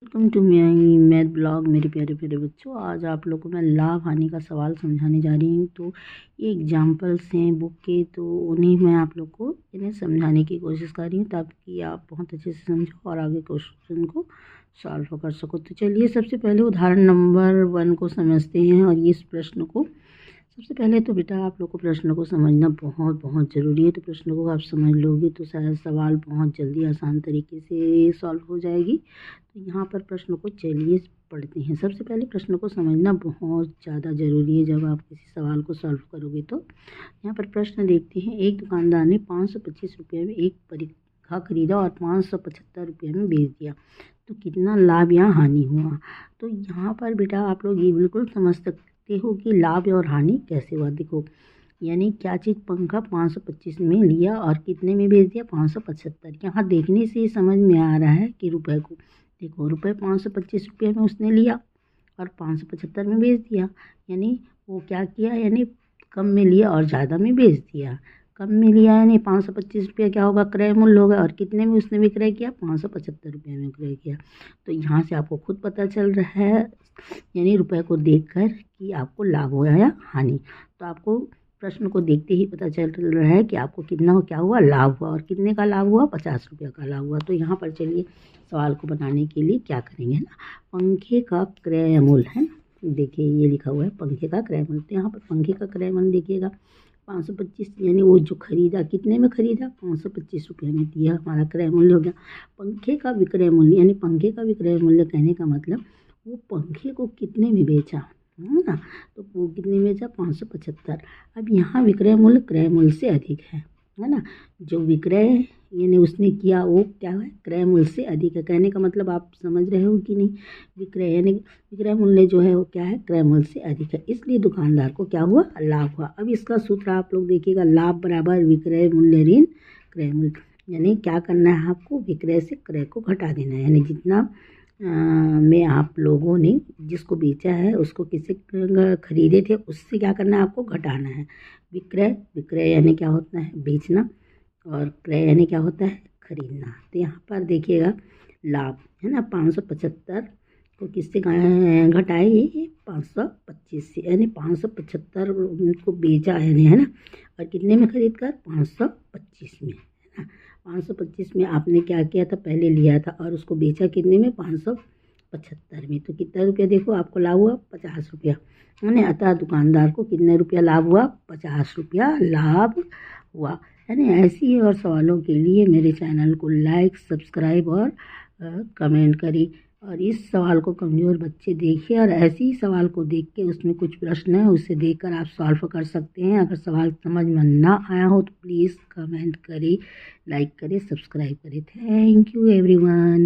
Welcome to my math blog. मेरे प्यारे प्यारे बच्चों, आज आप लोगों को मैं लाभ हानि का सवाल समझाने जा रही हूँ। तो ये एग्जाम्पल्स हैं बुक के, तो उन्हीं मैं आप लोग को इन्हें समझाने की कोशिश कर रही हूँ ताकि आप बहुत अच्छे से समझो और आगे क्वेश्चन को सॉल्व कर सको। तो चलिए सबसे पहले उदाहरण नंबर 1 को समझते हैं। और इस प्रश्न को सबसे पहले तो बेटा आप लोग को प्रश्न को समझना बहुत बहुत ज़रूरी है। तो प्रश्न को आप समझ लोगे तो शायद सवाल बहुत जल्दी आसान तरीके से सॉल्व हो जाएगी। तो यहाँ पर प्रश्न को चलिए पढ़ते हैं। सबसे पहले प्रश्न को समझना बहुत ज़्यादा ज़रूरी है जब आप किसी सवाल को सॉल्व करोगे। तो यहाँ पर प्रश्न देखते हैं। एक दुकानदार ने 525 रुपये में एक परीक्षा खरीदा और 575 रुपये में बेच दिया, तो कितना लाभ या हानि हुआ। तो यहाँ पर बेटा आप लोग ये बिल्कुल समझ सकते हो कि लाभ और हानि कैसे हुआ। देखो यानी क्या चीज़, पंखा 525 में लिया और कितने में बेच दिया, 575। यहाँ देखने से ही समझ में आ रहा है कि रुपए को देखो, रुपए 525 रुपये में उसने लिया और 575 में बेच दिया। यानी वो क्या किया, यानी कम में लिया और ज़्यादा में बेच दिया। कम में लिया यानी 525 रुपये क्या होगा, क्रय मूल्य होगा, और कितने में उसने विक्रय किया, 575 रुपये में विक्रय किया। तो यहाँ से आपको खुद पता चल रहा है, यानी रुपए को देखकर कि आपको लाभ हुआ या हानि। तो आपको प्रश्न को देखते ही पता चल रहा है कि आपको कितना क्या हुआ, लाभ हुआ। और कितने का लाभ हुआ, 50 रुपये का लाभ हुआ। तो यहाँ पर चलिए सवाल को बनाने के लिए क्या करेंगे ना, पंखे का क्रय मूल्य है ना, देखिए ये लिखा हुआ है पंखे का क्रय मूल्य। तो यहाँ पर पंखे का क्रय मूल्य देखिएगा 525, यानी वो जो खरीदा कितने में खरीदा, 525 रुपये में दिया, हमारा क्रय मूल्य हो गया। पंखे का विक्रय मूल्य, यानी पंखे का विक्रय मूल्य कहने का मतलब वो पंखे को कितने में बेचा, है ना। तो वो कितने में बेचा, 575। अब यहाँ विक्रय मूल्य क्रय मूल्य से अधिक है ना। जो विक्रय यानी उसने किया वो क्या है, क्रय मूल्य से अधिक है। कहने का मतलब आप समझ रहे हो कि नहीं, विक्रय यानी विक्रय मूल्य जो है वो क्या है, क्रय मूल्य से अधिक है, इसलिए दुकानदार को क्या हुआ, लाभ हुआ। अब इसका सूत्र आप लोग देखिएगा, लाभ बराबर विक्रय मूल्य ऋण क्रय मूल्य। यानी क्या करना है आपको, विक्रय से क्रय को घटा देना है। यानी जितना में आप लोगों ने जिसको बेचा है उसको किसी खरीदे थे उससे क्या करना है, आपको घटाना है। विक्रय यानी क्या होता है, बेचना, और क्रय यानी क्या होता है, खरीदना। तो यहाँ पर देखिएगा लाभ है ना, 575 को किससे घटाए, 525 से, यानी 575 उनको बेचा है ना, और कितने में खरीद कर, 525 में, है ना। 525 में आपने क्या किया था, पहले लिया था और उसको बेचा कितने में, 575 में। तो कितना रुपया देखो आपको लाभ हुआ, 50 रुपया, है ना। अतः दुकानदार को कितने रुपया लाभ हुआ, 50 रुपया लाभ हुआ, है ना। ऐसी ही और सवालों के लिए मेरे चैनल को लाइक, सब्सक्राइब और कमेंट करिए। और इस सवाल को कमज़ोर बच्चे देखिए, और ऐसे ही सवाल को देख के उसमें कुछ प्रश्न है उसे देखकर आप सॉल्व कर सकते हैं। अगर सवाल समझ में ना आया हो तो प्लीज़ कमेंट करें, लाइक करें, सब्सक्राइब करें। Thank you everyone.